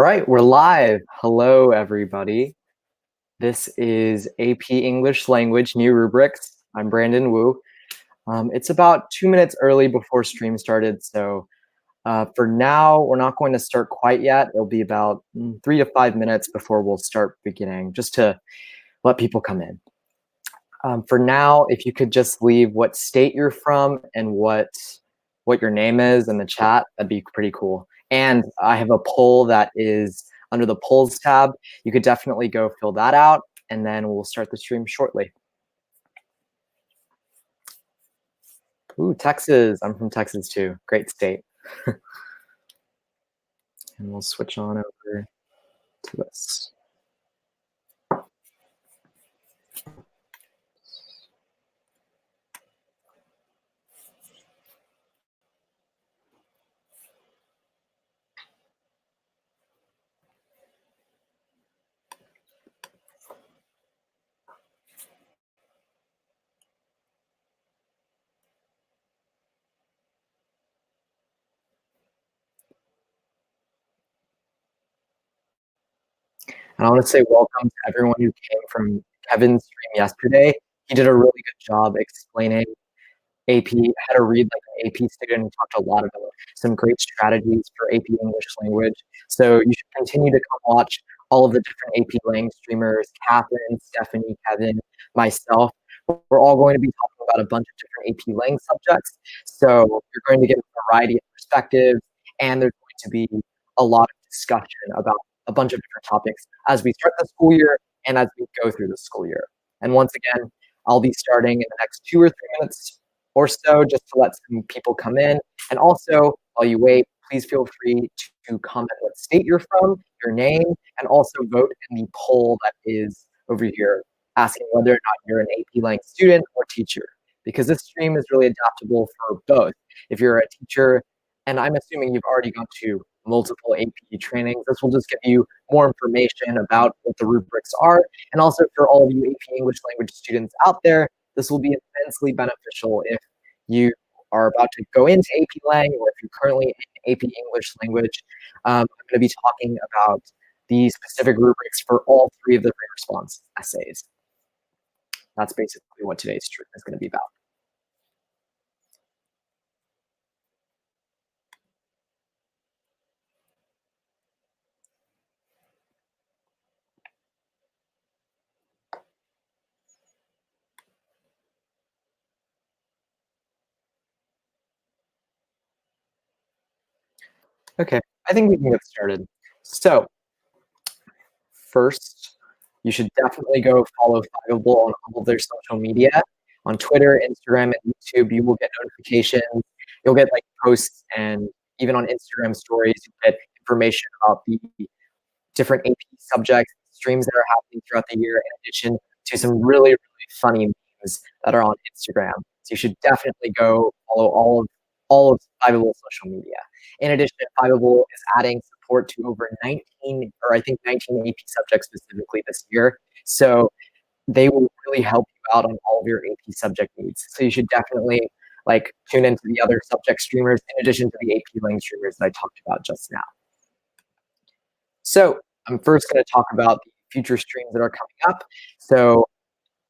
All right, we're live. Hello, everybody. This is AP English Language, New Rubrics. I'm Brandon Wu. It's about 2 minutes early before stream started, so for now, we're not going to start quite yet. It'll be about 3 to 5 minutes before we'll start beginning, just to let people come in. For now, if you could just leave what state you're from and what your name is in the chat, that'd be pretty cool. And I have a poll that is under the polls tab. You could definitely go fill that out, and then we'll start the stream shortly. Ooh, Texas. I'm from Texas too. Great state. And we'll switch on over to this. And I want to say welcome to everyone who came from Kevin's stream yesterday. He did a really good job explaining AP, how to read like an AP student. He talked a lot about some great strategies for AP English language. So you should continue to come watch all of the different AP Lang streamers, Catherine, Stephanie, Kevin, myself. We're all going to be talking about a bunch of different AP Lang subjects. So you're going to get a variety of perspectives, and there's going to be a lot of discussion about a bunch of different topics as we start the school year and as we go through the school year. And once again, I'll be starting in the next 2 or 3 minutes or so, just to let some people come in. And also, while you wait, please feel free to comment what state you're from, your name, and also vote in the poll that is over here, asking whether or not you're an AP Lang student or teacher, because this stream is really adaptable for both. If you're a teacher, and I'm assuming you've already gone to multiple AP trainings, this will just give you more information about what the rubrics are. And also for all of you AP English language students out there, this will be immensely beneficial if you are about to go into AP Lang, or if you're currently in AP English language. I'm going to be talking about the specific rubrics for all 3 of the free response essays. That's basically what today's stream is going to be about. Okay, I think we can get started. So, first, you should definitely go follow Fiveable on all of their social media. On Twitter, Instagram, and YouTube, you will get notifications. You'll get like posts, and even on Instagram stories, you get information about the different AP subjects, streams that are happening throughout the year, in addition to some really, really funny memes that are on Instagram. So you should definitely go follow all of Fiveable social media. In addition, Fiveable is adding support to over 19, or I think 19 AP subjects specifically this year. So they will really help you out on all of your AP subject needs. So you should definitely like tune into the other subject streamers in addition to the AP Lang streamers that I talked about just now. So I'm first going to talk about the future streams that are coming up. So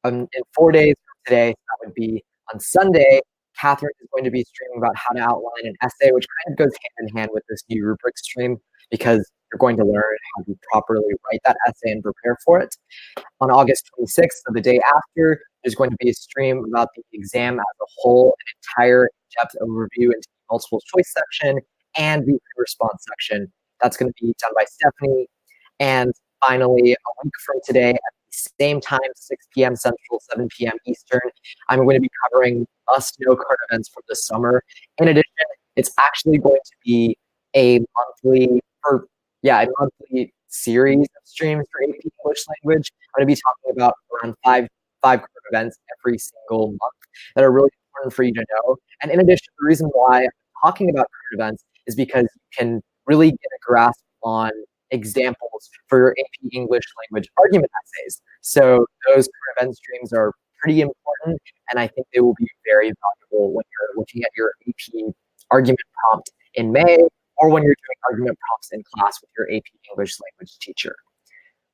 in 4 days from today, that would be on Sunday, Catherine is going to be streaming about how to outline an essay, which kind of goes hand in hand with this new rubric stream, because you're going to learn how to properly write that essay and prepare for it. On August 26th, so the day after, there's going to be a stream about the exam as a whole, an entire in-depth overview into the multiple choice section and the response section. That's going to be done by Stephanie. And finally, a week from today, at the same time, 6 p.m. Central, 7 p.m. Eastern, I'm going to be covering must-know current events for the summer. In addition, it's actually going to be a monthly series of streams for AP English language. I'm going to be talking about around five current events every single month that are really important for you to know. And in addition, the reason why I'm talking about current events is because you can really get a grasp on examples for your AP English language argument essays. So those current event streams are pretty important, and I think they will be very valuable when you're looking at your AP argument prompt in May, or when you're doing argument prompts in class with your AP English language teacher.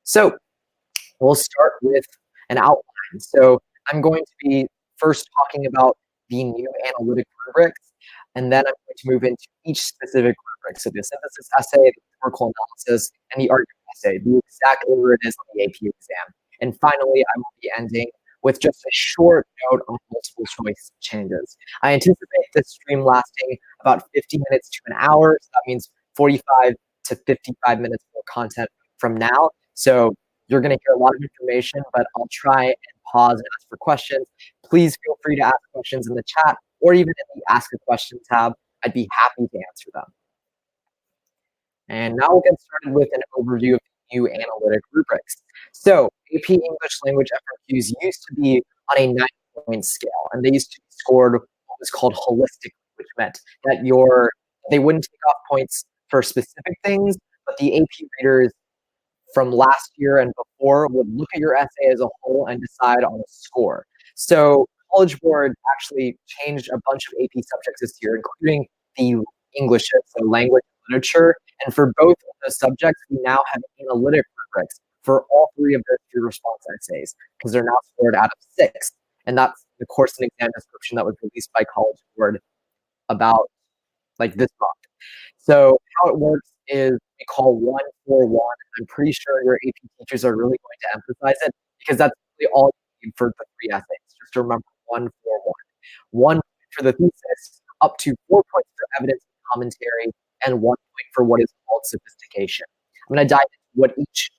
So we'll start with an outline. So I'm going to be first talking about the new analytic rubrics, and then I'm going to move into each specific rubric. So the synthesis essay, the rhetorical analysis, and the argument essay, the exact order it is on the AP exam. And finally, I will be ending with just a short note on multiple choice changes. I anticipate this stream lasting about 50 minutes to an hour. So that means 45 to 55 minutes more content from now. So you're going to hear a lot of information, but I'll try and pause and ask for questions. Please feel free to ask questions in the chat or even in the Ask a Question tab. I'd be happy to answer them. And now we'll get started with an overview of new analytic rubrics. So AP English language FRQs used to be on a 9-point scale, and they used to be scored what was called holistic, which meant that they wouldn't take off points for specific things, but the AP readers from last year and before would look at your essay as a whole and decide on a score. So College Board actually changed a bunch of AP subjects this year, including the English, so language and literature. And for both of those subjects, we now have analytic rubrics for all 3 of those 3 response essays, because they're now scored out of 6. And that's the course and exam description that was released by College Board about this month. So how it works is we call 1-4-1. I'm pretty sure your AP teachers are really going to emphasize it, because that's really all you need for the 3 essays. Just to remember 1-4-1. 1 point for the thesis, up to 4 points for evidence and commentary, and 1 point for what is called sophistication. I'm going to dive into what each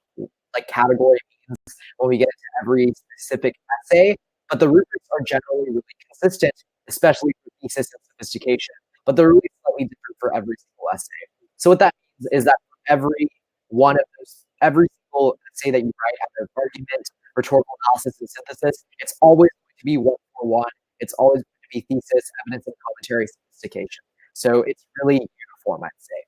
category means when we get into every specific essay, but the rubrics are generally really consistent, especially for thesis and sophistication, but they're really slightly different for every single essay. So what that means is that for every one of those, every single essay that you write, either argument, rhetorical analysis, and synthesis, it's always going to be 1-4-1. It's always going to be thesis, evidence, and commentary, sophistication. So it's really uniform, I'd say.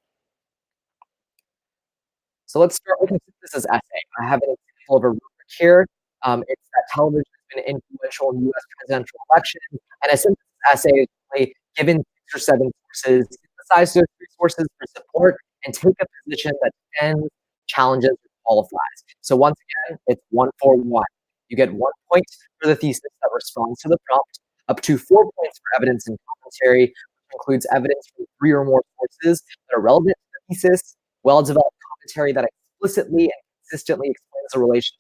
So let's start with a synthesis essay. I have an example of a rubric here. It's that television has been influential in U.S. presidential elections, and a synthesis essay is really given 6 or 7 sources, synthesize those 3 sources for support, and take a position that defends, challenges, or qualifies. So once again, it's 1-4-1. You get 1 point for the thesis that responds to the prompt, up to 4 points for evidence and commentary, which includes evidence from 3 or more sources that are relevant to the thesis, well-developed commentary that explicitly and consistently explains the relationship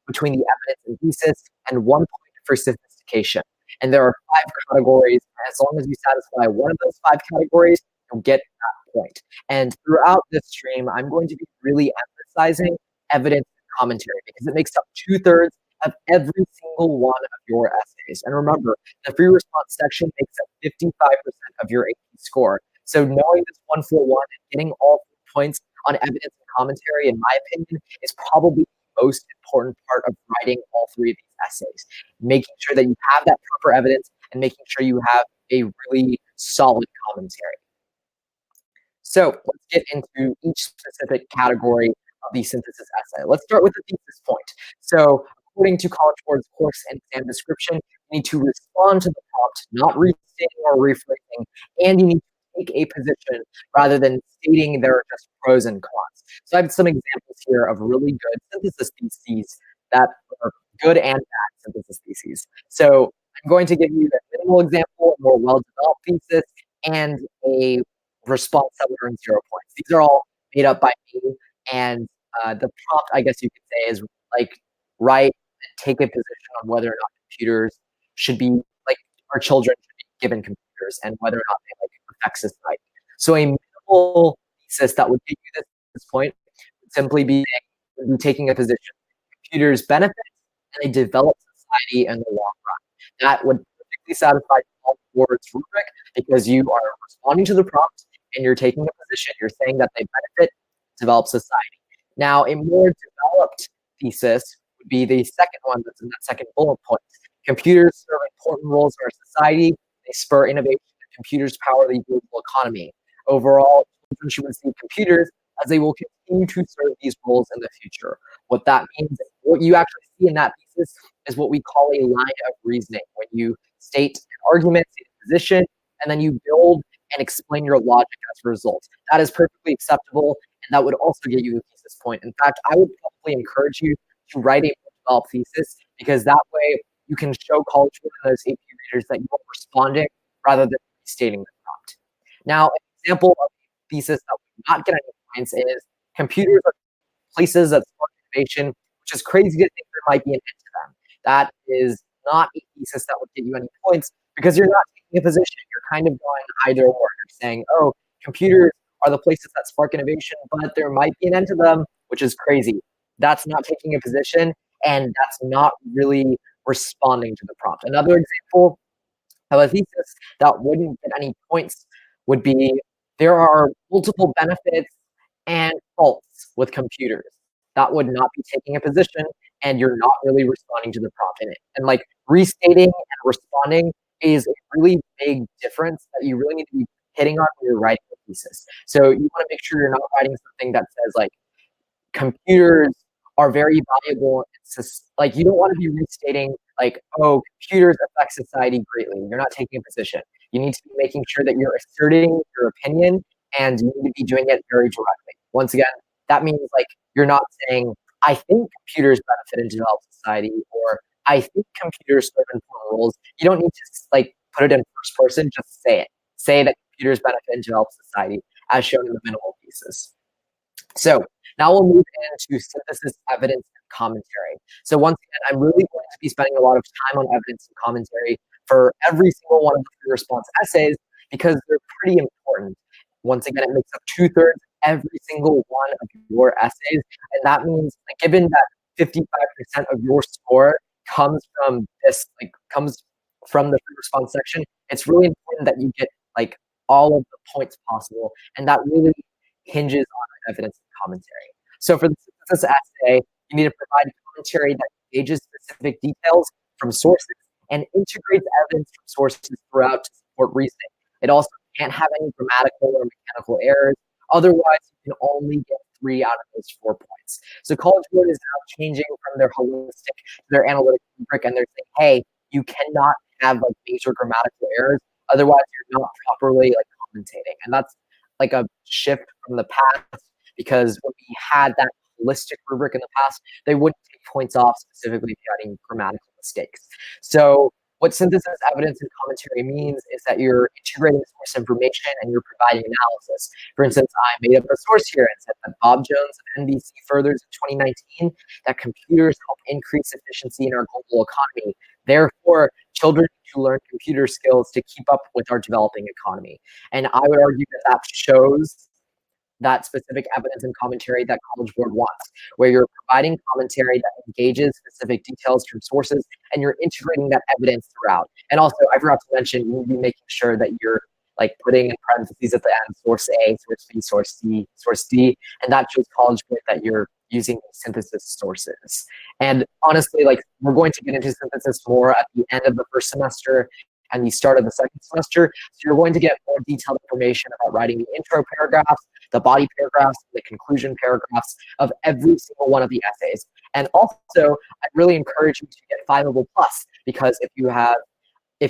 between the evidence and thesis, and 1 point for sophistication. And there are 5 categories. As long as you satisfy one of those 5 categories, you'll get that point. And throughout this stream, I'm going to be really emphasizing evidence and commentary, because it makes up 2/3 of every single one of your essays. And remember, the free response section makes up 55% of your AP score. So knowing this 1-4-1 and getting all 4 points on evidence and commentary, in my opinion, is probably the most important part of writing all 3 of these essays. Making sure that you have that proper evidence and making sure you have a really solid commentary. So let's get into each specific category of the synthesis essay. Let's start with the thesis point. So according to College Board's course and exam description, you need to respond to the prompt, not restating or rephrasing, and you need to take a position rather than stating there are just pros and cons. So I have some examples here of really good synthesis theses that are good and bad synthesis theses. So I'm going to give you a minimal example, a more well-developed thesis, and a response that would earn 0 points. These are all made up by me, and the prompt, I guess you could say, is write and take a position on whether or not computers should be, our children should be given computers, and whether or not they affect society. So a minimal thesis that would give you this point would simply be taking a position. Computers benefit and they develop society in the long run. That would perfectly satisfy all Board's rubric, because you are responding to the prompt and you're taking a position. You're saying that they benefit, develop society. Now, a more developed thesis would be the second one that's in that second bullet point. Computers serve important roles in our society. They spur innovation, and computers power the global economy. Overall, children should receive computers as they will continue to serve these roles in the future. What that means, what you actually see in that thesis, is what we call a line of reasoning. When you state an argument, state a position, and then you build and explain your logic as a result. That is perfectly acceptable, and that would also get you the thesis point. In fact, I would probably encourage you to write a developed thesis, because that way you can show college and those AP readers that you are responding rather than stating the prompt. Now, an example of a thesis that would not get any points is computers are places that spark innovation, which is crazy to think there might be an end to them. That is not a thesis that would get you any points, because you're not taking a position. You're kind of going either or. You're saying, oh, computers are the places that spark innovation, but there might be an end to them, which is crazy. That's not taking a position, and that's not really responding to the prompt. Another example of a thesis that wouldn't get any points would be, there are multiple benefits and faults with computers. That would not be taking a position, and you're not really responding to the prompt in it. And like restating and responding is a really big difference that you really need to be hitting on when you're writing a thesis. So you want to make sure you're not writing something that says like, computers are very valuable. It's just, like, you don't want to be restating like, oh, computers affect society greatly. You're not taking a position. You need to be making sure that you're asserting your opinion, and you need to be doing it very directly. Once again, that means like you're not saying, I think computers benefit and develop society, or I think computers serve important roles. You don't need to like put it in first person, just say it. Say that computers benefit and develop society, as shown in the minimal thesis. So now we'll move into synthesis, evidence, and commentary. So once again, I'm really going to be spending a lot of time on evidence and commentary for every single one of the free response essays, because they're pretty important. Once again, it makes up 2/3 every single one of your essays, and that means, like, given that 55% of your score comes from this, like, comes from the free response section, it's really important that you get like all of the points possible, and that really hinges on evidence and commentary. So for the synthesis essay, you need to provide commentary that engages specific details from sources and integrates evidence from sources throughout to support reasoning. It also can't have any grammatical or mechanical errors. Otherwise, you can only get 3 out of those 4 points. So College Board is now changing from their holistic to their analytic rubric, and they're saying, hey, you cannot have like major grammatical errors. Otherwise, you're not properly like commentating. And that's like a shift from the past, because when we had that holistic rubric in the past, they wouldn't take points off specifically if you had any grammatical mistakes. So what synthesis, evidence, and commentary means is that you're integrating source information and you're providing analysis. For instance, I made up a source here and said that Bob Jones of NBC furthers in 2019 that computers help increase efficiency in our global economy. Therefore, children need to learn computer skills to keep up with our developing economy. And I would argue that that shows that specific evidence and commentary that College Board wants, where you're providing commentary that engages specific details from sources, and you're integrating that evidence throughout. And also, I forgot to mention, you need to be making sure that you're like putting in parentheses at the end, source A, source B, source C, source D, and that shows College Board that you're using synthesis sources. And honestly, like, we're going to get into synthesis more at the end of the first semester and the start of the second semester. So you're going to get more detailed information about writing the intro paragraphs, the body paragraphs, the conclusion paragraphs of every single one of the essays. And also, I really encourage you to get Fiveable Plus, because if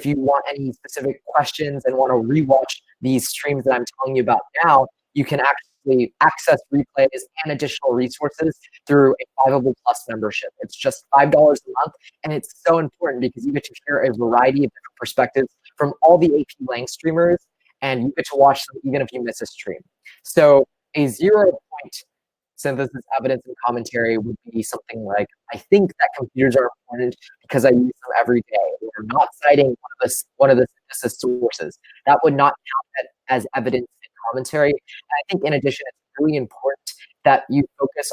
you want any specific questions and want to rewatch these streams that I'm telling you about now, you can actually access replays and additional resources through a Fiveable Plus membership. It's just $5 a month, and it's so important because you get to hear a variety of different perspectives from all the AP Lang streamers, and you get to watch them even if you miss a stream. So a 0-point synthesis, evidence, and commentary would be something like, I think that computers are important because I use them every day, or not citing one of the synthesis sources. That would not count as evidence and commentary. And I think in addition, it's really important that you focus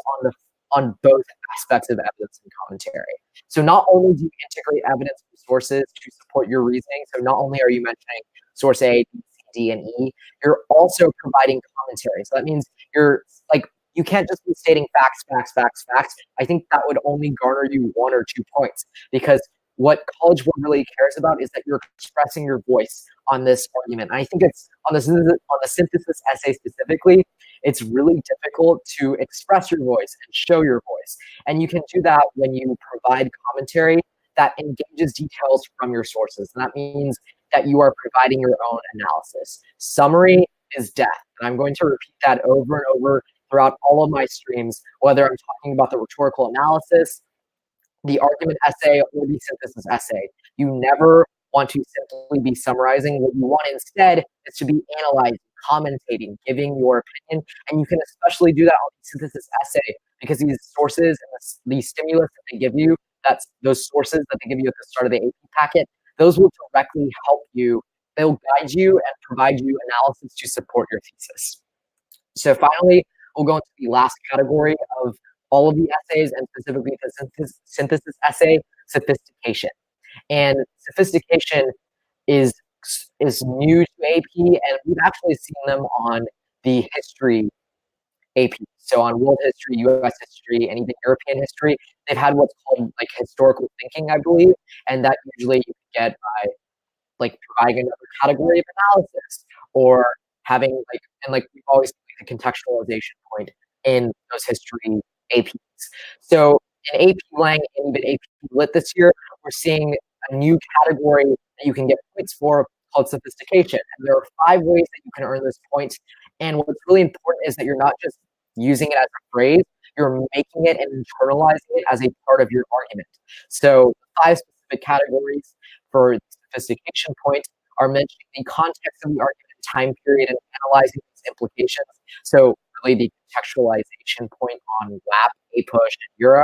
on both aspects of evidence and commentary. So not only do you integrate evidence from sources to support your reasoning, so not only are you mentioning source A, B, C, D, and E, you're also providing commentary. So that means you're like, you can't just be stating facts, facts, facts, facts. I think that would only garner you 1 or 2 points, because what College Board really cares about is that you're expressing your voice on this argument. And I think it's on the synthesis essay specifically, it's really difficult to express your voice and show your voice. And you can do that when you provide commentary that engages details from your sources. And that means that you are providing your own analysis. Summary is death. And I'm going to repeat that over and over throughout all of my streams, whether I'm talking about the rhetorical analysis, the argument essay, or the synthesis essay. You never want to simply be summarizing. What you want instead is to be analyzing, commentating, giving your opinion. And you can especially do that on the synthesis essay because these sources and the stimulus that they give you, that's those sources that they give you at the start of the AP packet, those will directly help you. They'll guide you and provide you analysis to support your thesis. So finally, we'll go into the last category of all of the essays, and specifically the synthesis essay, sophistication. And sophistication is new to AP, and we've actually seen them on the history AP. So on world history, US history, and even European history, they've had what's called like historical thinking, I believe, and that usually you get by like providing another category of analysis or having like we've always the contextualization point in those history APs. So in AP Lang and even AP Lit this year, we're seeing a new category that you can get points for called sophistication. And there are 5 ways that you can earn this point. And what's really important is that you're not just using it as a phrase, you're making it and internalizing it as a part of your argument. So 5 specific categories for the sophistication point are mentioning the context of the argument, time period, and analyzing its implications. So really the contextualization point on WAP, APUSH, and Euro,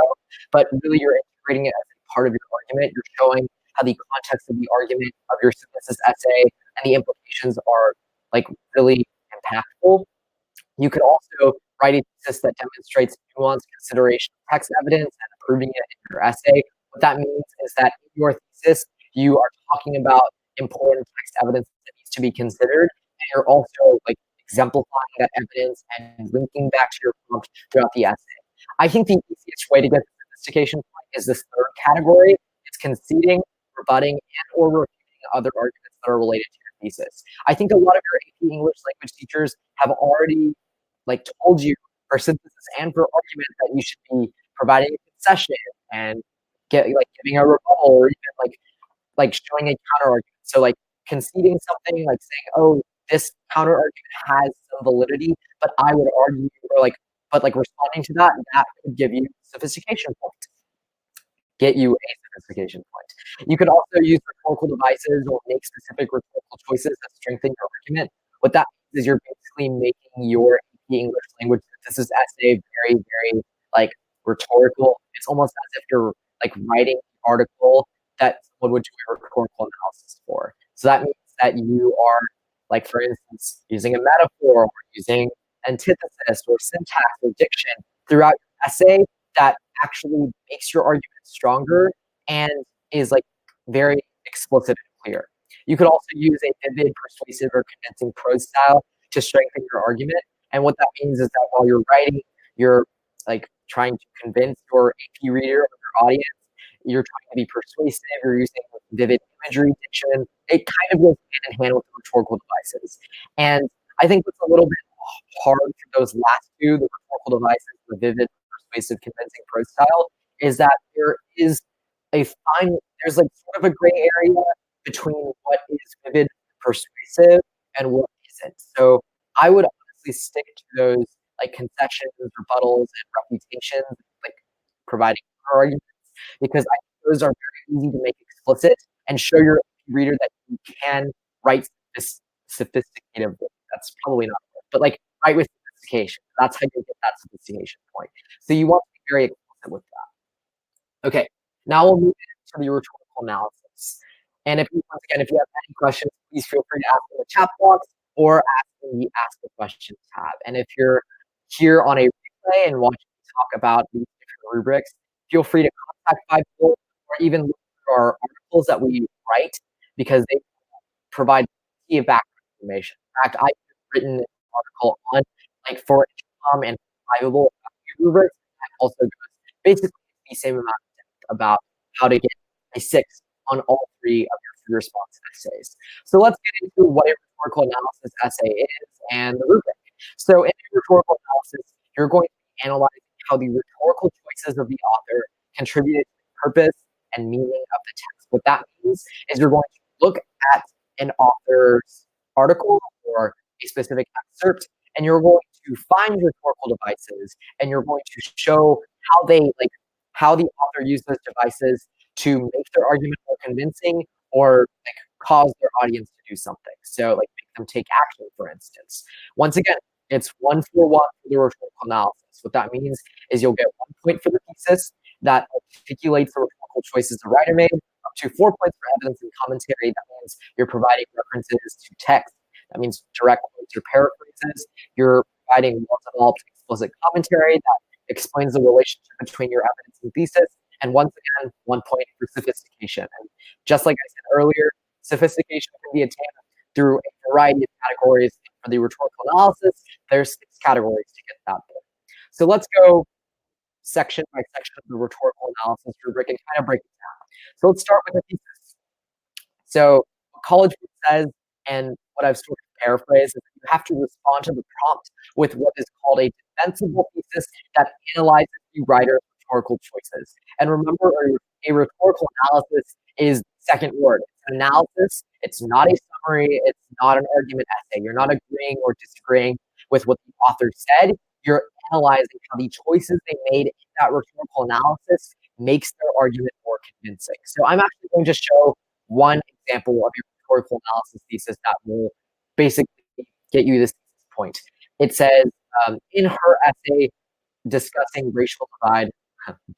but really you're integrating it as a part of your argument. You're showing how the context of the argument of your synthesis essay and the implications are like really impactful. You could also write a thesis that demonstrates nuanced consideration of text evidence and improving it in your essay. What that means is that in your thesis, you are talking about important text evidence that needs to be considered, and you're also like exemplifying that evidence and linking back to your prompt throughout the essay. I think the easiest way to get the sophistication point is this third category. It's conceding, rebutting, and or refuting other arguments that are related to your thesis. I think a lot of your AP English language teachers have already like told you for synthesis and for argument that you should be providing a concession and giving a rebuttal or even like showing a counter argument. So like conceding something, like saying, oh, this counter argument has some validity, but I would argue, or like, but like responding to that, that could give you sophistication point. Get you a sophistication point. You could also use rhetorical devices or make specific rhetorical choices that strengthen your argument. What that means is you're basically making your AP English language synthesis essay very, very like rhetorical. It's almost as if you're like writing an article that someone would do a rhetorical analysis for. So that means that you are, like for instance, using a metaphor or using antithesis or syntax or diction throughout your essay that actually makes your argument stronger and is like very explicit and clear. You could also use a vivid, persuasive, or convincing prose style to strengthen your argument. And what that means is that while you're writing, you're like trying to convince your AP reader or your audience. You're trying to be persuasive. You're using vivid imagery, diction. It kind of goes hand in hand with the rhetorical devices. And I think what's a little bit hard for those last two, the rhetorical devices, the vivid, persuasive, convincing prose style, is that there is there's like sort of a gray area between what is vivid, persuasive, and what isn't. So I would honestly stick to those like concessions, rebuttals, and reputations, like providing arguments, because I think those are very easy to make explicit and show your reader that you can write this sophisticated. That's probably not, but like write with sophistication. That's how you get that sophistication point. So you want to be very explicit with that. Okay, now we'll move into the rhetorical analysis. And once again, if you have any questions, please feel free to ask in the chat box or ask in the Ask a Question tab. And if you're here on a replay and watching me talk about these different rubrics, feel free to contact Fiveable or even look through our articles that we write, because they provide plenty of background information. In fact, I've written an article on like for and Fiveable rubrics. That also goes basically the same amount of depth about how to get a 6 on all 3 of your free response essays. So let's get into what a rhetorical analysis essay is and the rubric. So in a rhetorical analysis, you're going to be analyzing how the rhetorical choices of the author contributed to the purpose and meaning of the text. What that means is you're going to look at an author's article or a specific excerpt, and you're going to find rhetorical devices, and you're going to show how the author used those devices to make their argument more convincing or cause their audience to do something. So make them take action, for instance. Once again, it's 1 for 1 for the rhetorical analysis. What that means is you'll get 1 point for the thesis that articulates the rhetorical choices the writer made, up to 4 points for evidence and commentary. That means you're providing references to text. That means direct quotes or paraphrases. You're providing well-developed explicit commentary that explains the relationship between your evidence and thesis. And once again, 1 point for sophistication. And just like I said earlier, sophistication can be attained through a variety of categories. For the rhetorical analysis, there's 6 categories to get that point. So let's go section by section of the rhetorical analysis rubric and kind of break it down. So let's start with the thesis. So what College Group says, and what I've sort of paraphrased, is that you have to respond to the prompt with what is called a defensible thesis that analyzes the writer's rhetorical choices. And remember, a rhetorical analysis is the second word. It's an analysis. It's not a summary. It's not an argument essay. You're not agreeing or disagreeing with what the author said. You're analyzing how the choices they made in that rhetorical analysis makes their argument more convincing. So I'm actually going to show one example of your rhetorical analysis thesis that will basically get you this point. It says, in her essay discussing racial divide,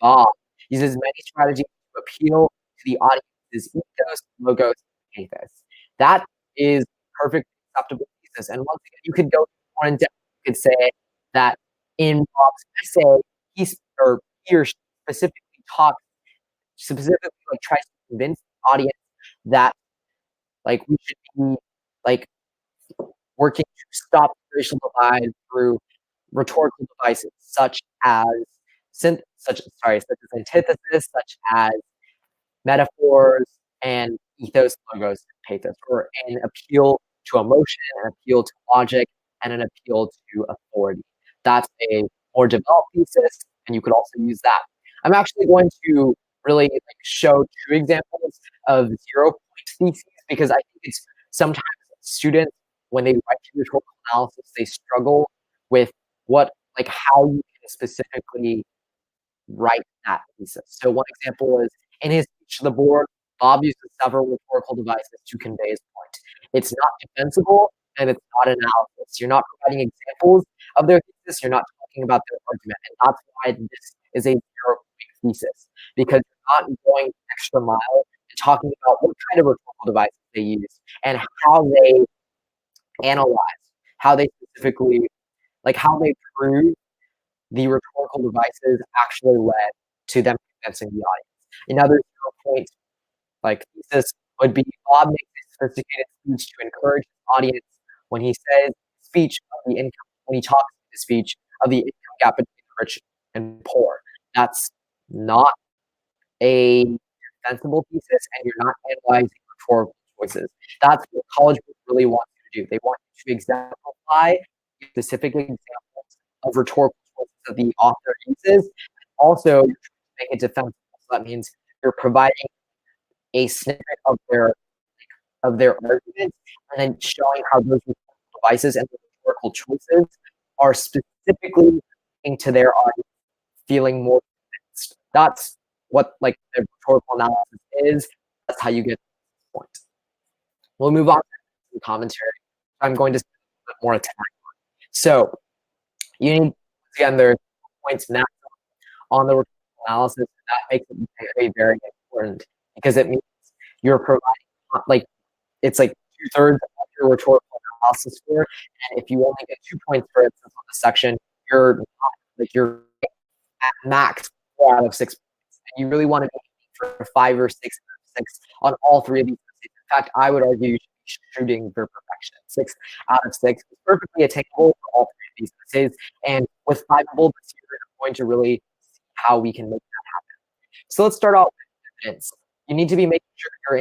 Bob uses many strategies to appeal to the audience's ethos, logos, and pathos. That is perfectly acceptable thesis. And once again, you could go more in depth. You could say that in Bob's essay, he or she specifically tries to convince the audience that we should be working to stop racial divide through rhetorical devices such as antithesis, such as metaphors and ethos, logos, and pathos, or an appeal to emotion, an appeal to logic, and an appeal to authority. That's a more developed thesis, and you could also use that. I'm actually going to really show 2 examples of 0-point theses, because I think it's sometimes students, when they write rhetorical analysis, they struggle with how you can specifically write that thesis. So one example is, in his speech to the board, Bob uses several rhetorical devices to convey his point. It's not defensible, and it's not analysis. You're not providing examples of their thesis. You're not talking about their argument. And that's why this is a 0-point thesis, because you're not going extra mile and talking about what kind of rhetorical devices they use and how they analyze, how they specifically, how they prove the rhetorical devices actually led to them convincing the audience. Another 0-point thesis would be, Bob makes a sophisticated speech to encourage his audience when he says speech of the income, when he talks in the speech of the income gap between the rich and poor. That's not a defensible thesis, and you're not analyzing rhetorical choices. That's what College Group really wants you to do. They want you to exemplify specific examples of rhetorical choices that the author uses. Also, you're trying to make it defensible. So that means you're providing a snippet of their argument, and then showing how those rhetorical devices and the rhetorical choices are specifically into their audience feeling more convinced. That's what the rhetorical analysis is. That's how you get to this point. We'll move on to the commentary. I'm going to spend a bit more time on. So you need, again, there's points maximum on the rhetorical analysis. That makes it very, very important, because it means you're providing it's 2/3 of your rhetorical analysis score. And if you only get 2 points, for instance, on the section, you're not, you're at max 4 out of 6 points. And you really want to be for 5 or 6 out of 6 on all 3 of these essays. In fact, I would argue you should be shooting for perfection. 6 out of 6 is perfectly attainable for all 3 of these essays. And with Fiveable this year, I'm going to really see how we can make that happen. So let's start off with evidence. You need to be making sure you're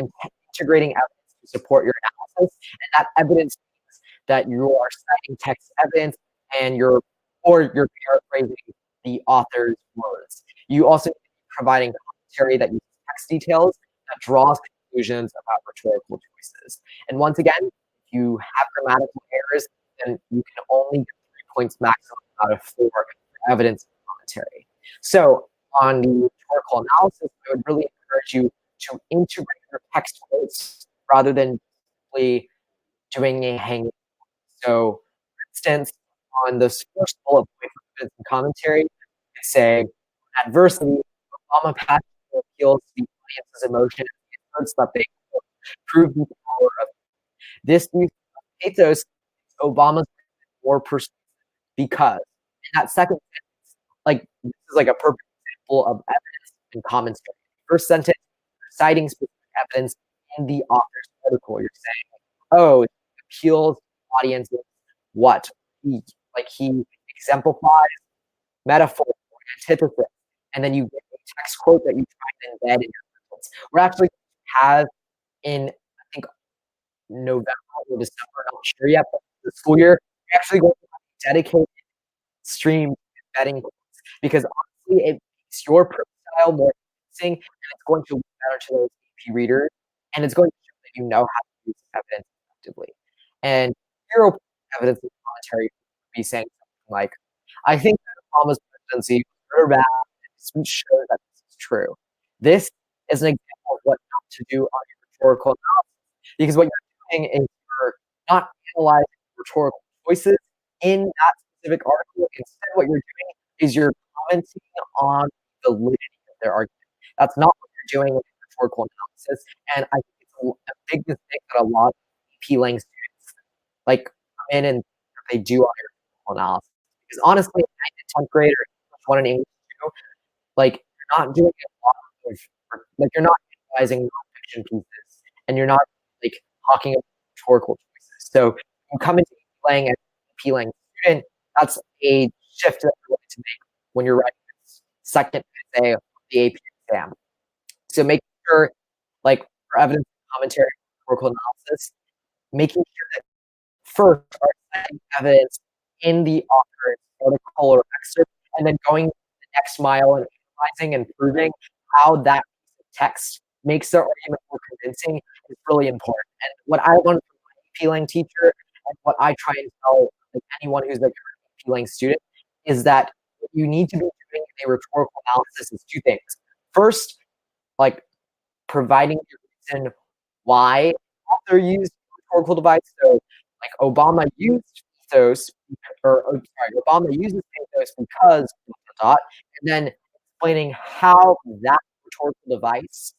integrating evidence to support your analysis, and that evidence means that you are citing text evidence and you're paraphrasing the author's words. You also need to be providing commentary that uses text details, that draws conclusions about rhetorical choices. And once again, if you have grammatical errors, then you can only get 3 points maximum out of 4 for evidence and commentary. So on the rhetorical analysis, I would really encourage you to integrate your text quotes rather than simply doing a hanging. So, for instance, on this first bullet point for evidence and commentary, you could say, adversity, Obama passionately appeals to the audience's emotion and asserts that they prove the power of this use of pathos makes Obama's more persuasive because in that second sentence, like this is like a perfect example of evidence and commentary. First sentence, you're citing specific evidence in the author's article. You're saying, oh, it appeals to audiences what? He exemplifies metaphor or antithesis, and then you get a text quote that you try to embed in your sentence. We're actually have in, I think, November or December, I'm not sure yet, but the school year, we're actually going to have a dedicated stream embedding quotes because honestly, it makes your prose style more convincing, and it's going to look better to those AP readers, and it's going to show that you know how to use evidence effectively. And 0 evidence and commentary would be saying something like, I think that Obama's presidency was good or bad, and shows that this is true. This is an example of what not to do on your rhetorical analysis, because what you're doing is you're not analyzing rhetorical choices in that specific article. Instead, what you're doing is you're commenting on the validity of their argument. That's not what you're doing in rhetorical analysis, and I think it's a big mistake that a lot of AP Lang students like come in and they do on their rhetorical analysis. Because honestly, in 10th grade or English 1 and English 2, like you're not doing a lot of like you're not analyzing nonfiction pieces, and you're not like talking about rhetorical choices. So you come into playing as an AP Lang student, that's a shift that you're going to make when you're writing this second essay of the AP exam. So make sure, like for evidence commentary, rhetorical analysis, making sure that first are citing evidence in the author's article or excerpt, and then going the next mile and analyzing and proving how that piece of text makes their argument more convincing is really important. And what I learned from my AP Lang teacher, and what I try and tell like anyone who's like an AP Lang student, is that what you need to be doing in a rhetorical analysis is 2 things. First, like providing the reason why the author used rhetorical device. So, like Obama used pathos, Obama uses pathos because and then explaining how that rhetorical device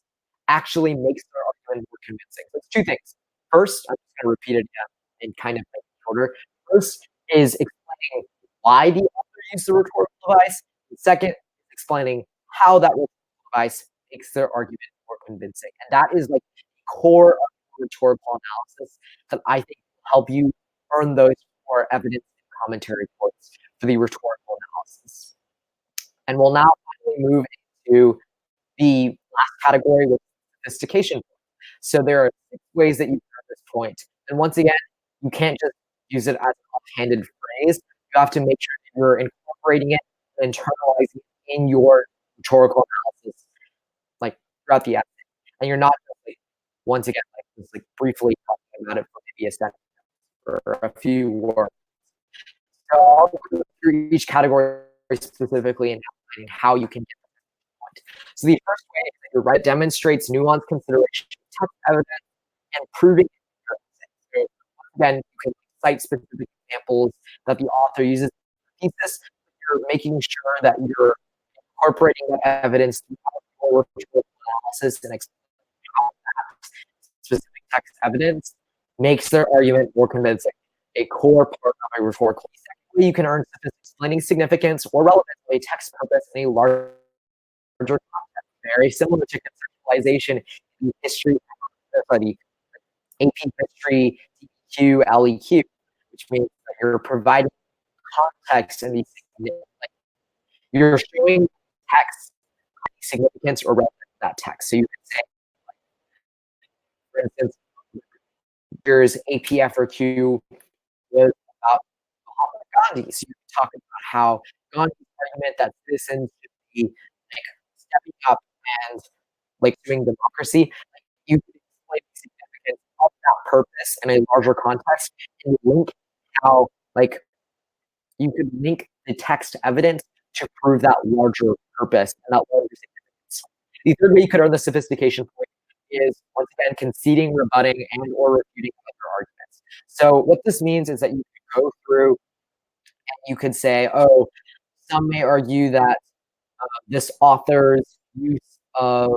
actually makes their argument more convincing. So it's 2 things. First, I'm just going to repeat it again in kind of order. First is explaining why the author used the rhetorical device. And second, explaining how that rhetorical device makes their argument more convincing. And that is like the core of rhetorical analysis that I think will help you earn those 4 evidence and commentary points for the rhetorical analysis. And we'll now finally move into the last category with sophistication. So there are 6 ways that you can earn this point. And once again, you can't just use it as an offhanded phrase. You have to make sure that you're incorporating it and internalizing it in your rhetorical analysis, like throughout the essay. And you're not just like, once again, like just like briefly talking about it for maybe a second or a few words. So I'll go through each category specifically and how you can get the point. So the first way is that your right demonstrates nuanced consideration of text evidence and proving it. So again, you can cite specific examples that the author uses in the thesis. You're making sure that you're incorporating that evidence throughout your analysis and explaining how that specific text evidence makes their argument more convincing, a core part of a rhetorical. Secondly, you can earn explaining significance or relevance of a text purpose in a larger context, very similar to conceptualization in history, the AP history, DQ, LEQ, which means that you're providing context and like you're showing text significance or relevance to that text. So you can say, for instance, here's AP FRQ was about Gandhi. So you can talk about how Gandhi's argument that citizens should be like stepping up and like doing democracy. Like, you can explain the significance of that purpose in a larger context, and link how, like, you could link the text evidence to prove that larger purpose and that larger significance. The third way you could earn the sophistication point is, once again, conceding, rebutting, and or refuting other arguments. So what this means is that you could go through and you could say, oh, some may argue that this author's use of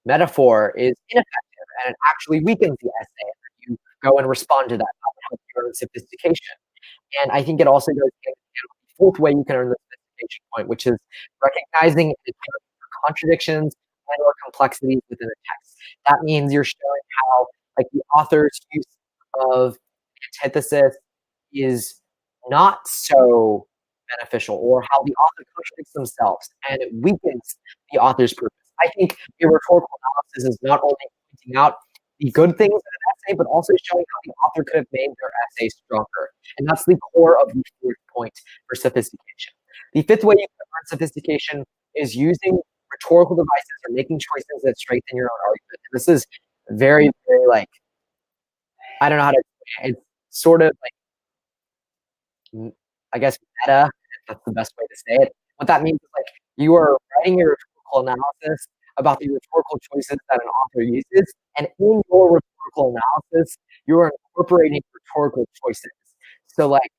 metaphor is ineffective and it actually weakens the essay. And you go and respond to that. That would help you earn sophistication. And I think it also goes hand in hand with the fourth way you can earn the sophistication point, which is recognizing and accounting for contradictions and or complexities within the text. That means you're showing how, like, the author's use of antithesis is not so beneficial, or how the author contradicts themselves and it weakens the author's purpose. I think a rhetorical analysis is not only pointing out the good things in an essay, but also showing how the author could have made their essay stronger. And that's the core of the fourth point for sophistication. The fifth way you can learn sophistication is using rhetorical devices or making choices that strengthen your own argument. And this is very, very, like, I don't know how to explain it. It's sort of like, I guess, meta, if that's the best way to say it. What that means is, like, you are writing your rhetorical analysis about the rhetorical choices that an author uses, and in your rhetorical analysis, you are incorporating rhetorical choices. So, like,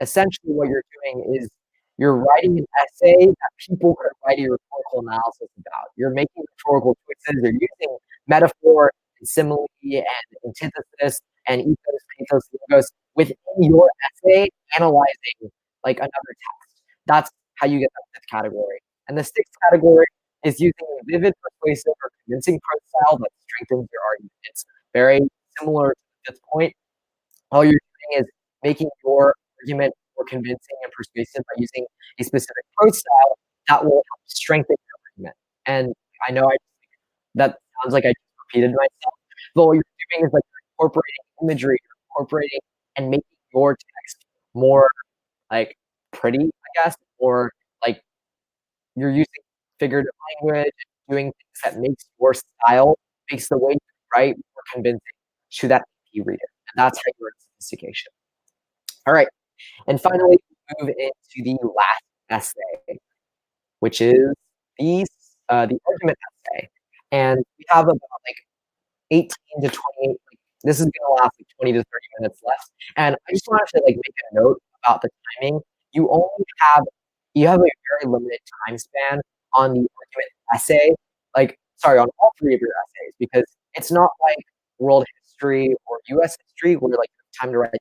essentially what you're doing is you're writing an essay that people could write a rhetorical analysis about. You're making rhetorical choices, you're using metaphor and simile and antithesis and ethos, pathos, logos within your essay, analyzing, like, another text. That's how you get that fifth category. And the sixth category is using a vivid, persuasive, or convincing prose style that strengthens your argument. It's very similar to the fifth point. All you're doing is making your argument more convincing and persuasive by using a specific prose style that will help strengthen your argument. And I know that sounds like I just repeated myself, but what you're doing is, like, you're incorporating imagery, you're incorporating and making your text more, like, pretty, I guess, or, like, you're using figurative language, doing things that makes your style, makes the way you write more convincing to that AP reader. And that's how you learn sophistication. All right. And finally, we move into the last essay, which is the argument essay. And we have about, like, 18 to 28, like, this is gonna last like 20 to 30 minutes left. And I just wanted to, like, make a note about the timing. You have a very limited time span on the argument essay, like, sorry, on all three of your essays, because it's not like world history or US history where, like, you have time to write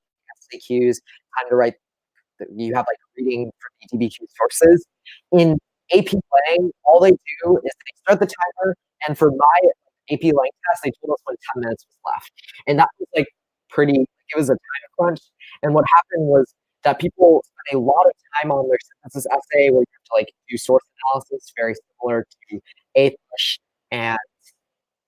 SAQs, time to write you have, like, reading from ETBQ sources. In AP Lang, all they do is they start the timer, and for my AP Lang test, they told us when 10 minutes was left. And that was, like, pretty, it was a time crunch. And what happened was that people spent a lot of time on their synthesis essay where you have to, like, do source analysis, very similar to English and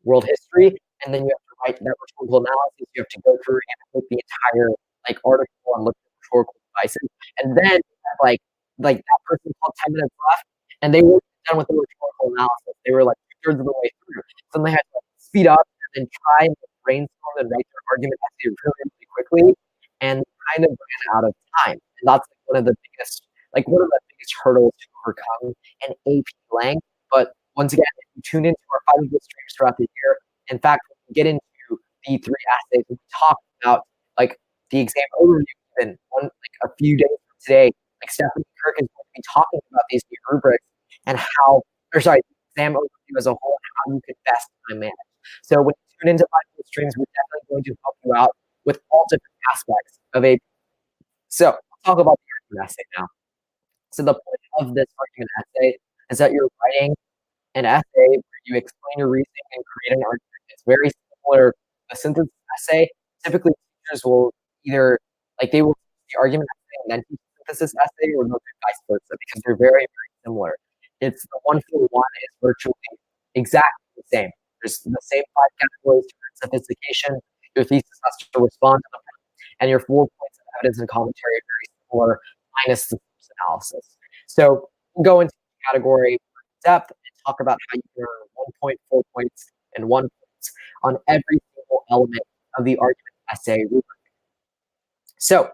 world history. And then you have to write that rhetorical analysis. You have to go through and put the entire, like, article and look at rhetorical devices. And then, like that person called 10 minutes left, and they weren't done with the rhetorical analysis. They were, like, 2/3 of the way through. So they had to, like, speed up and then try and brainstorm and write their argument essay really, really quickly, and kind of ran out of time. And that's, like, one of the biggest hurdles to overcome in AP Lang. But once again, if you tune into our Fiveable streams throughout the year, in fact, when we get into the three essays, we talk about, like, the exam overview even a few days from today. Like, Stephanie Kirk is going to be talking about these new rubrics and the exam overview as a whole, and how you can best time manage. So when you tune into Fiveable streams, we're definitely going to help you out with all different aspects of AP. So I'll talk about the argument essay now. So the point of this argument essay is that you're writing an essay where you explain your reasoning and create an argument. It's very similar to a synthesis essay. Typically, teachers will either, like, they will teach the argument essay and then teach the synthesis essay, or they'll do vice versa, because they're very, very similar. It's the 1-for-1 is virtually exactly the same. There's the same 5 categories to sophistication. Your thesis has to respond to them, and your 4 points of evidence and commentary are very similar, minus the source analysis. So we'll go into the category in depth and talk about how you can earn 1 point, 4 points, and 1 point. on every single element of the argument essay rubric. So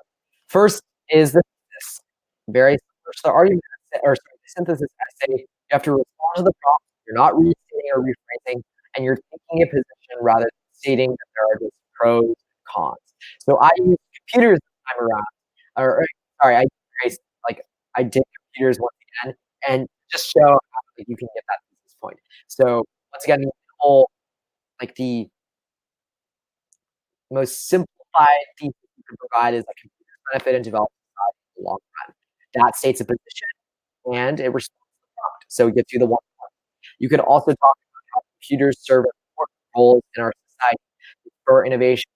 first is the thesis. Very first, the argument essay, or sorry, the synthesis essay. You have to respond to the prompt. You're not restating or rephrasing, and you're taking a position rather than stating that there are just pros and cons. So I use computers this time around, or sorry, I did computers once again, and just show how you can get that thesis point. So once again, the whole the most simplified thesis you can provide is computers benefit and develop society in the long run. That states a position and it responds to the prompt. So it gets you the 1 point. You can also talk about how computers serve important roles in our society. For innovation,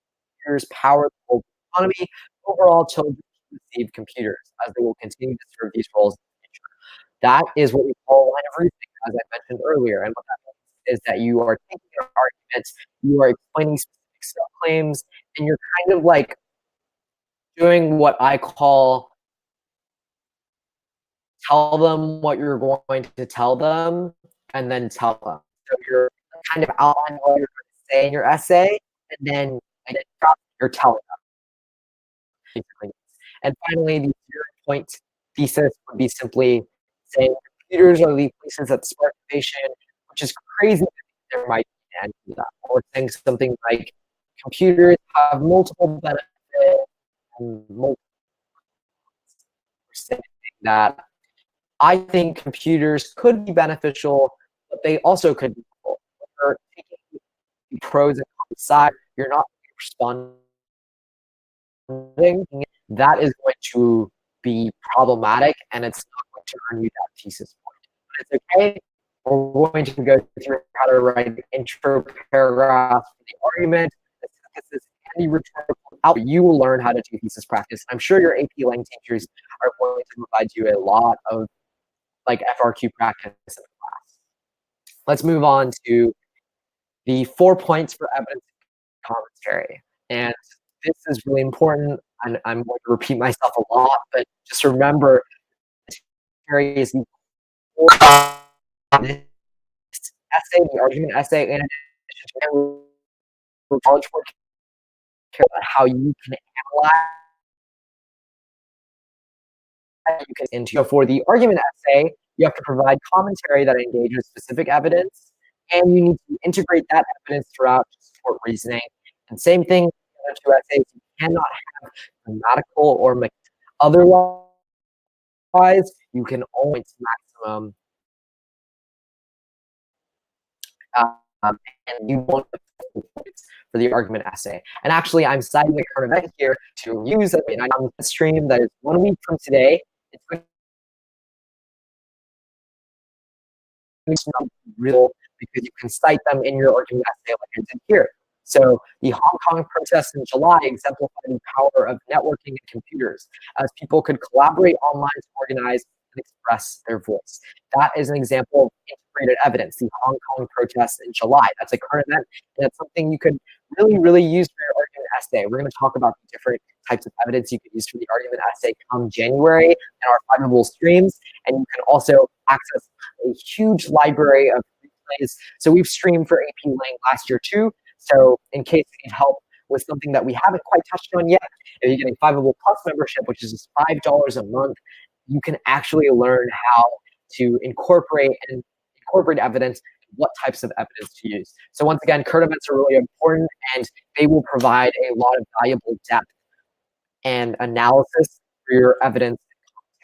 computers power the global economy. Overall, children should receive computers as they will continue to serve these roles in the future. That is what we call a line of reasoning, as I mentioned earlier. And what that means is that you are taking an argument, you are explaining specific sub-claims, and you're kind of doing what I call tell them what you're going to tell them, and then tell them. So you're kind of outlining what you're going to say in your essay, and then you're telling them, basically. And finally, the 0-point thesis would be simply saying computers are the places that spark innovation, which is crazy that there might be an end to that. Or saying something like computers have multiple benefits and multiple saying that I think computers could be beneficial, but they also could be harmful. You're taking the pros and cons side, you're not responding. That is going to be problematic, and it's not going to earn you that thesis point. But it's okay. We're going to go through how to write an intro paragraph for the argument, the synthesis, and the rhetorical. You will learn how to do thesis practice. I'm sure your AP Lang teachers are going to provide you a lot of FRQ practice in the class. Let's move on to the 4 points for evidence commentary. And this is really important, and I'm going to repeat myself a lot, but just remember, commentary is the essay, the argument essay, in addition to college work, about how you can analyze. So for the argument essay, you have to provide commentary that engages specific evidence, and you need to integrate that evidence throughout to support reasoning. And same thing in the other 2 essays, you cannot have grammatical or otherwise, you can only maximum, and you won't have points for the argument essay. And actually, I'm citing a current event here to use on the stream that is 1 week from today. It's not real because you can cite them in your argument essay like I did here. So the Hong Kong protests in July exemplify the power of networking and computers as people could collaborate online to organize and express their voice. That is an example of integrated evidence, the Hong Kong protests in July. That's a current event, and it's something you could really use for your argument essay. We're going to talk about the different types of evidence you could use for the argument essay come January in our Fiveable streams, and you can also access a huge library of replays. So we've streamed for AP Lang last year too. So in case you need help with something that we haven't quite touched on yet, if you're getting Fiveable Plus membership, which is just $5 a month, you can actually learn how to incorporate evidence, what types of evidence to use. So once again, current events are really important, and they will provide a lot of valuable depth and analysis for your evidence and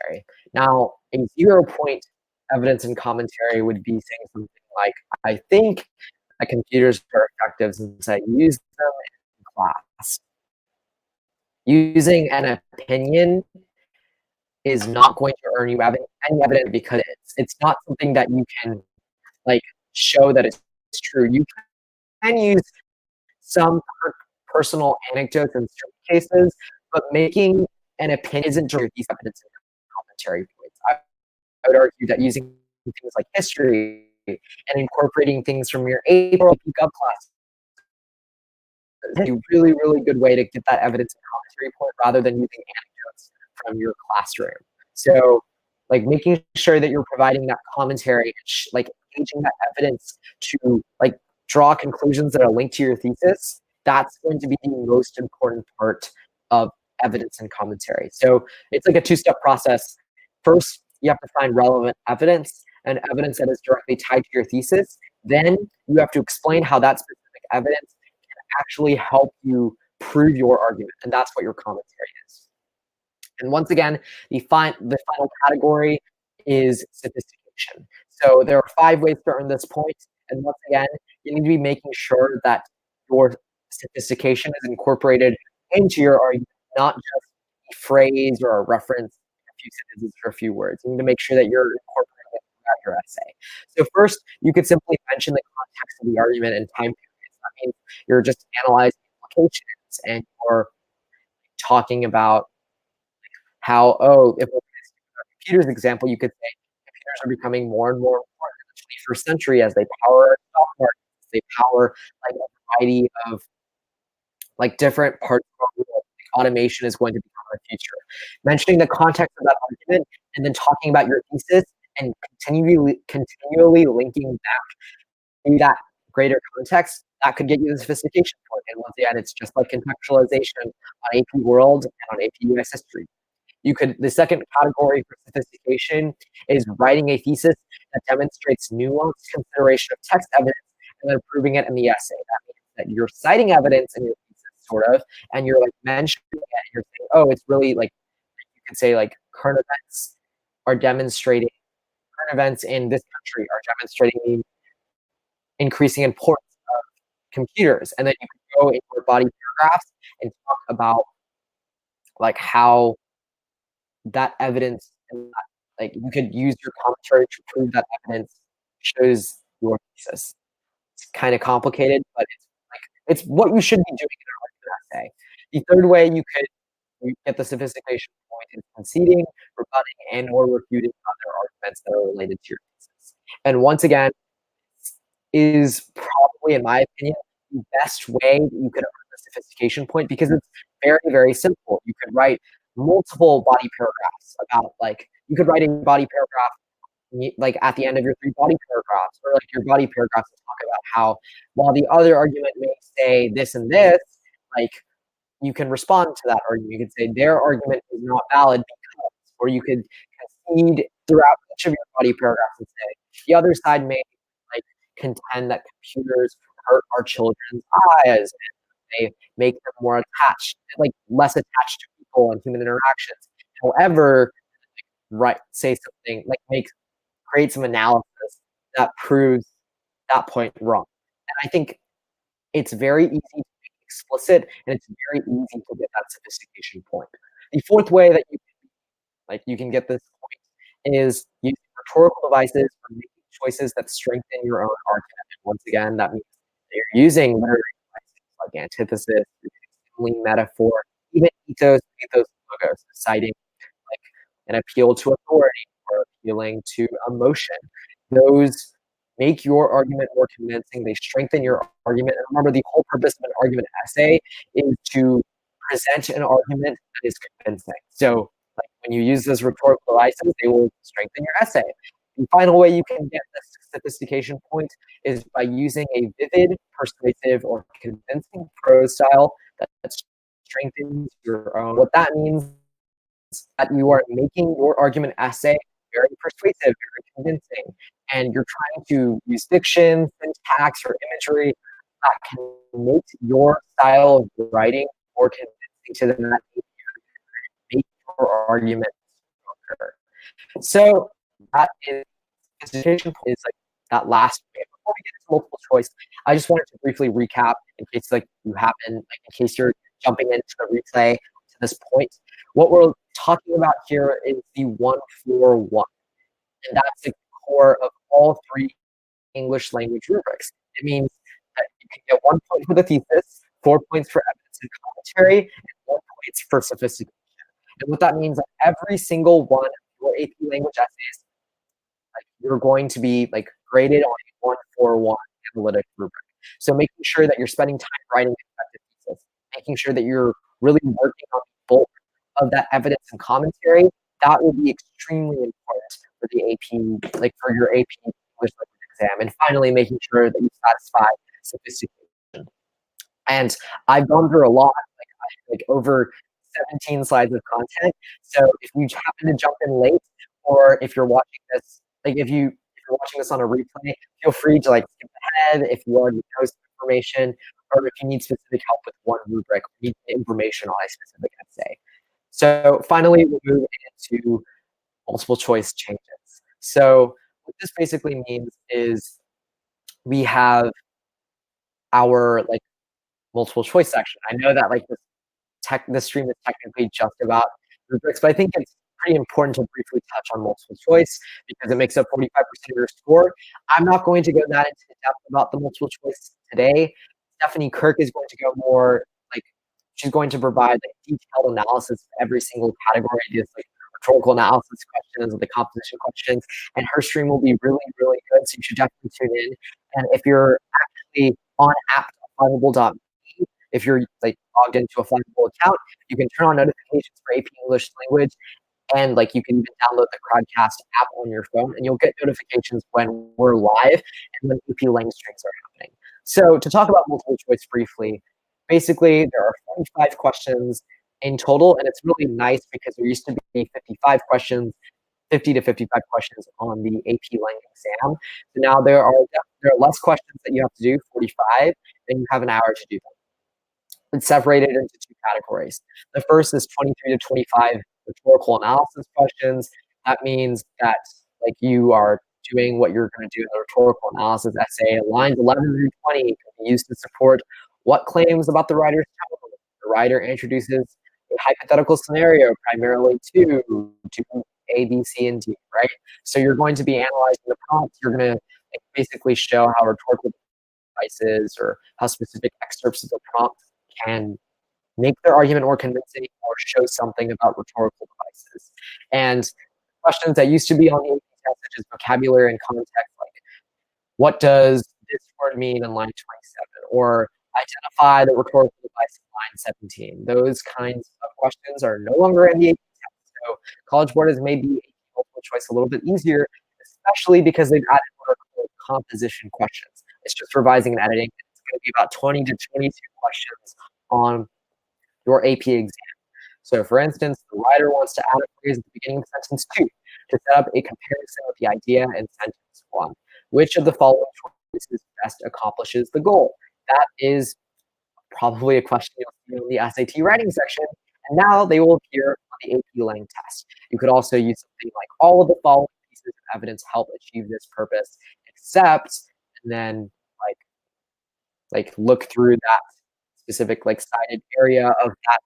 commentary. Now, a 0-point evidence and commentary would be saying something like, I think that computers are effective since I use them in class. Using an opinion is not going to earn you any evidence because it's not something that you can show that it's true. You can use some personal anecdotes in certain cases, but making an opinion isn't true. These evidence and commentary points. I would argue that using things like history and incorporating things from your AP Gov class is a really good way to get that evidence and commentary point rather than using anecdotes from your classroom. So making sure that you're providing that commentary, engaging that evidence to draw conclusions that are linked to your thesis, that's going to be the most important part of evidence and commentary. So it's like a two-step process. First, you have to find relevant evidence and evidence that is directly tied to your thesis. Then you have to explain how that specific evidence can actually help you prove your argument, and that's what your commentary is. And once again, the final category is sophistication. So there are 5 ways to earn this point, and once again, you need to be making sure that your sophistication is incorporated into your argument, not just a phrase or a reference, a few sentences or a few words. You need to make sure that you're incorporating it throughout your essay. So first, you could simply mention the context of the argument and time periods. That means you're just analyzing implications and you're talking about how, if we're computers example, you could say computers are becoming more and more important in the 21st century as they power stock markets, they power like a variety of like different parts of our world. Automation is going to become the future. Mentioning the context of that argument and then talking about your thesis and continually linking back to that greater context, that could get you the sophistication point. And once again, it's just like contextualization on AP World and on AP US History. The second category for sophistication is writing a thesis that demonstrates nuanced consideration of text evidence and then proving it in the essay. That means that you're citing evidence in your thesis, sort of, and you're like mentioning it, and you're saying, oh, it's really like, you could say like current events in this country are demonstrating the increasing importance of computers. And then you can go into your body paragraphs and talk about like how that evidence, and like you could use your commentary to prove that evidence shows your thesis. It's kind of complicated, but it's what you should be doing in an argument essay. The third way you get the sophistication point is conceding, rebutting, and/or refuting other arguments that are related to your thesis. And once again, is probably, in my opinion, the best way that you could earn the sophistication point because it's very, very simple. You could write multiple body paragraphs about you could write a body paragraph like at the end of your 3 body paragraphs, or like your body paragraphs to talk about how while the other argument may say this and this, like you can respond to that argument. You could say their argument is not valid because, or you could concede throughout each of your body paragraphs and say the other side may like contend that computers hurt our children's eyes and they make them more attached, like less attached to people and human interactions. However, say something like create some analysis that proves that point wrong. And I think it's very easy to make explicit, and it's very easy to get that sophistication point. The fourth way that you can get this point is using rhetorical devices for making choices that strengthen your own argument. And once again, that means that you're using literary devices like antithesis, metaphor, even ethos, logos, citing like an appeal to authority or appealing to emotion. Those make your argument more convincing. They strengthen your argument. And remember, the whole purpose of an argument essay is to present an argument that is convincing. So like when you use those rhetorical devices, they will strengthen your essay. The final way you can get this sophistication point is by using a vivid, persuasive, or convincing prose style that strengthens your own. What that means is that you are making your argument essay very persuasive, very convincing, and you're trying to use diction, syntax, or imagery that can make your style of writing more convincing to them, that make your argument stronger. So that is like that last way. Before we get into multiple choice, I just wanted to briefly recap in case you happen, in case you're jumping into the replay to this point. What we're talking about here is the 1-4-1, and that's the core of all 3 English language rubrics. It means that you can get 1 point for the thesis, 4 points for evidence and commentary, and 4 points for sophistication. And what that means is every single one of your AP language essays, you're going to be graded on a 1-4-1 analytic rubric. So making sure that you're spending time writing an effective thesis, making sure that you're really working on the bulk of that evidence and commentary, that will be extremely important for the AP, for your AP English language exam. And finally, making sure that you satisfy sophistication. And I've gone through a lot, like over 17 slides of content. So if you happen to jump in late, or if you're watching this, like if you're watching this on a replay, feel free to like skip ahead if you already know some information, or if you need specific help with one rubric, or need information on a specific essay. So finally, we'll move into multiple choice changes. So what this basically means is we have our like multiple choice section. I know that like this stream is technically just about rubrics, but I think it's pretty important to briefly touch on multiple choice because it makes up 45% of your score. I'm not going to go that into depth about the multiple choice today. Stephanie Kirk is going to go more like, she's going to provide like detailed analysis of every single category, just like rhetorical analysis questions, the composition questions, and her stream will be really, really good. So you should definitely tune in. And if you're actually on app.fiveable.me, if you're like logged into a Fiveable account, you can turn on notifications for AP English language, and like you can even download the Crowdcast app on your phone, and you'll get notifications when we're live and when AP Lang streams are happening. So to talk about multiple choice briefly, basically there are 45 questions in total, and it's really nice because there used to be 55 questions, 50 to 55 questions on the AP Lang exam. So now there are less questions that you have to do, 45, and you have an hour to do them. It's separated into two categories. The first is 23 to 25 rhetorical analysis questions. That means that like you are doing what you're going to do in the rhetorical analysis essay. Lines 11 through 20 can be used to support what claims about the writer's tone. The writer introduces a hypothetical scenario, primarily to A, B, C, and D, right? So you're going to be analyzing the prompt. You're going to basically show how rhetorical devices or how specific excerpts of the prompt can make their argument more convincing or show something about rhetorical devices. And questions that used to be on the AP test, such as vocabulary and context, like what does this word mean in line 27? Or identify the rhetorical device in line 17. Those kinds of questions are no longer in the AP test. So College Board has made the AP multiple choice a little bit easier, especially because they've added more composition questions. It's just revising and editing. It's going to be about 20 to 22 questions on your AP exam. So for instance, the writer wants to add a phrase at the beginning of sentence 2 to set up a comparison with the idea in sentence 1. Which of the following choices best accomplishes the goal? That is probably a question you'll see in the SAT writing section, and now they will appear on the AP Lang test. You could also use something like all of the following pieces of evidence help achieve this purpose, except, and then like look through that specific like cited area of that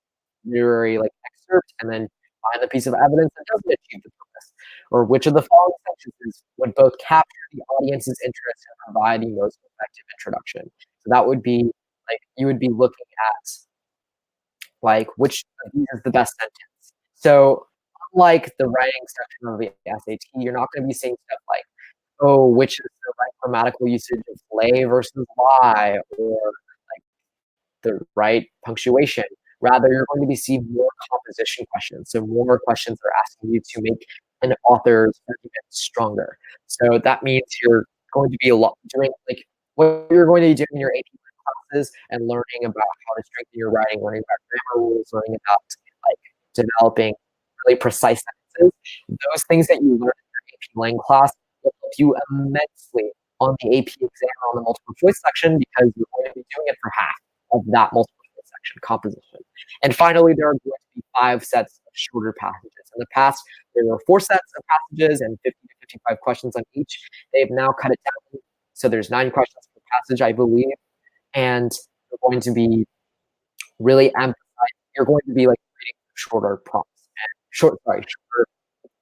literary like excerpt, and then find the piece of evidence that doesn't achieve the purpose. Or which of the following sentences would both capture the audience's interest and provide the most effective introduction. So that would be like you would be looking at like which of these is the best sentence. So unlike the writing section of the SAT, you're not going to be seeing stuff like, oh, which is the right grammatical usage of lay versus lie, or like the right punctuation. Rather, you're going to be seeing more composition questions. So more questions that are asking you to make an author's argument stronger. So that means you're going to be doing like what you're going to be doing in your AP classes and learning about how to strengthen your writing, learning about grammar rules, learning about like developing really precise sentences. Those things that you learn in your AP Lang class will help you immensely on the AP exam on the multiple choice section, because you're going to be doing it for half of that multiple choice section composition. And finally, there are going to be 5 sets of shorter passages. In the past, there were 4 sets of passages and 50 to 55 questions on each. They've now cut it down, so there's 9 questions per passage, I believe, and you're going to be really emphasizing. You're going to be like reading shorter prompts and shorter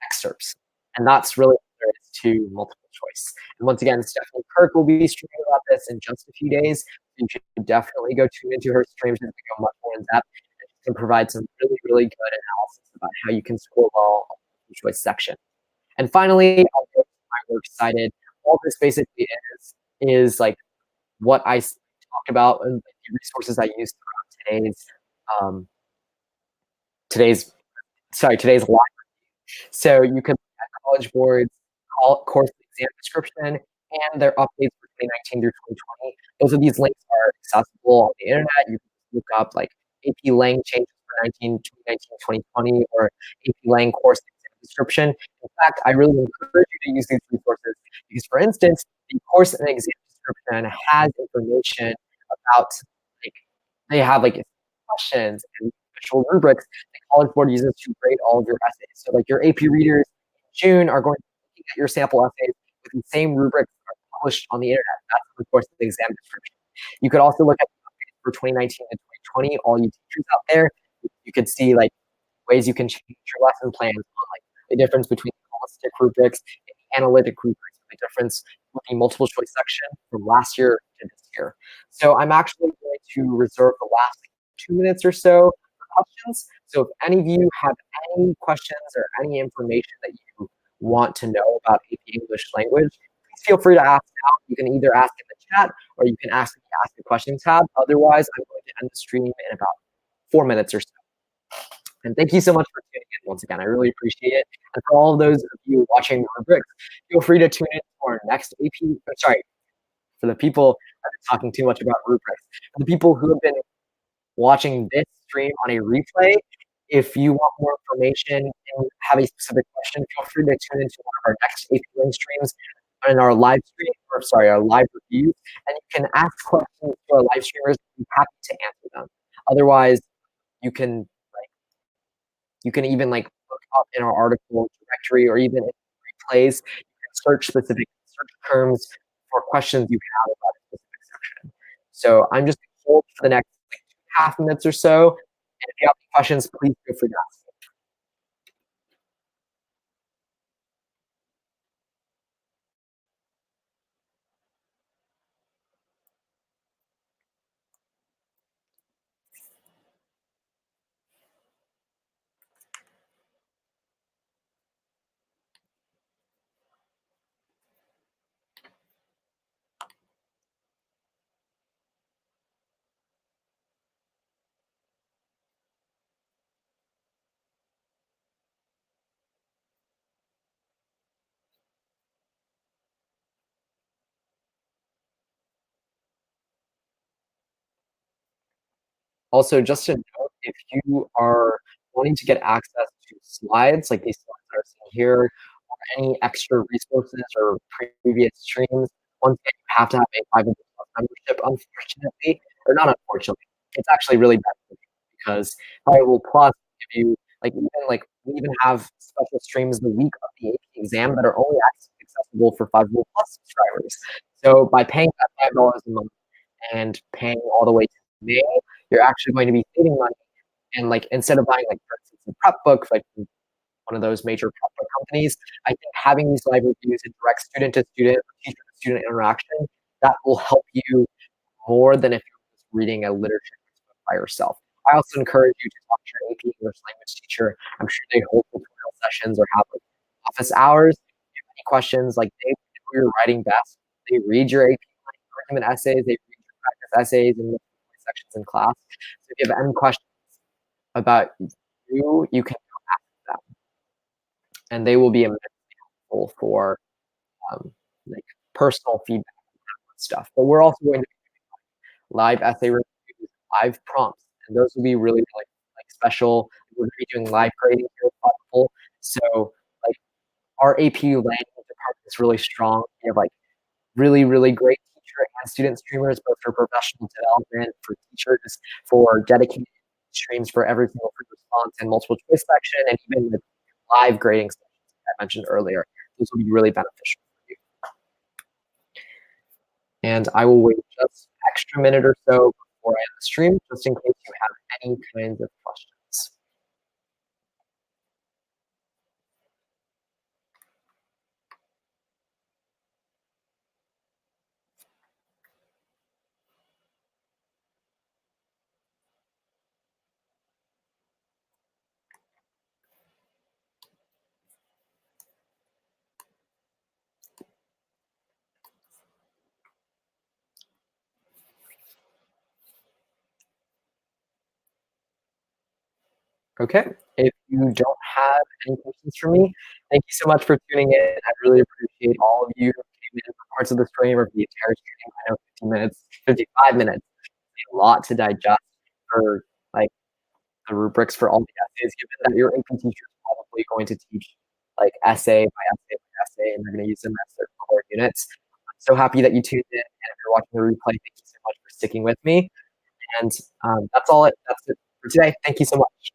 excerpts, and that's really what there is to multiple choice. And once again, Stephanie Kirk will be streaming about this in just a few days. You should definitely go tune into her streams and go much more in depth, and she can provide some really, really good analysis about how you can score well on the multiple choice section. And finally, I'll go to my works cited. All this basically is like what I talked about and the resources I used throughout today's live. So you can look at College Board's course exam description and their updates for 2019 through 2020. Both of these links are accessible on the internet. You can look up like AP Lang changes for 2019, 2020, or AP Lang course exam description. In fact, I really encourage you to use these resources because, for instance, the course and exam description has information about, like, they have like questions and official rubrics the College Board uses to grade all of your essays. So like your AP readers in June are going to be looking at your sample essays with the same rubrics that are published on the internet. That's of course the exam description. You could also look at the updates for 2019 and 2020, all you teachers out there. You could see like ways you can change your lesson plans on like the difference between the holistic rubrics and the analytic rubrics, the difference with the multiple choice section from last year to this year. So I'm actually going to reserve the last 2 minutes or so for questions. So if any of you have any questions or any information that you want to know about AP English language, please feel free to ask now. You can either ask in the chat or you can ask in the Ask a Question tab. Otherwise, I'm going to end the stream in about 4 minutes or so. And thank you so much for tuning in once again. I really appreciate it. And for all of those of you watching Rubrics, feel free to tune in for our next AP, sorry, for the people that are talking too much about Rubrics. For the people who have been watching this stream on a replay, if you want more information and have a specific question, feel free to tune into one of our next AP Link streams in our live stream, or sorry, our live reviews, and you can ask questions to our live streamers. I'm happy to answer them. Otherwise, you can even like look up in our article directory or even in replays. You can search specific search terms for questions you have about a specific section. So I'm just going to hold for the next like, half minutes or so. And if you have any questions, please feel free to ask. Also, just to note, if you are wanting to get access to slides, like these slides that are seen here, or any extra resources or previous streams, once again, you have to have a Fiveable Plus membership, unfortunately, or not unfortunately. It's actually really beneficial because Fiveable Plus give you, like, even like we even have special streams the week of the AP exam that are only accessible for Fiveable Plus subscribers. So by paying that $5 a month and paying all the way to May, you're actually going to be saving money. And like instead of buying like for instance a prep book like from one of those major prep book companies, I think having these live reviews and direct student to student, teacher to student interaction, that will help you more than if you're just reading a literature textbook by yourself. I also encourage you to talk to your AP English language teacher. I'm sure they hold tutorial sessions or have like office hours. If you have any questions, like they know you're writing best. They read your AP argument essays, they read your practice essays and sections in class. So if you have any questions about you, you can ask them, and they will be immensely helpful for like personal feedback and stuff. But we're also going to be doing live essay reviews, live prompts, and those will be really like special. We're going to be doing live grading here at Fiveable. So like our AP language department is really strong. We have like really great teacher and student streamers, both for professional development, for teachers, for dedicated streams for every single free response and multiple choice section, and even the live grading sessions I mentioned earlier. Those will be really beneficial for you. And I will wait just an extra minute or so before I end the stream, just in case you have any kinds of questions. Okay, if you don't have any questions for me, thank you so much for tuning in. I really appreciate all of you minutes for parts of the stream or for the entire stream. I know 15 minutes, 55 minutes is a lot to digest for like the rubrics for all the essays, given that your AP teacher is probably going to teach like essay by essay by essay, and they're going to use them as their core units. I'm so happy that you tuned in, and if you're watching the replay, thank you so much for sticking with me. And that's it for today. Thank you so much.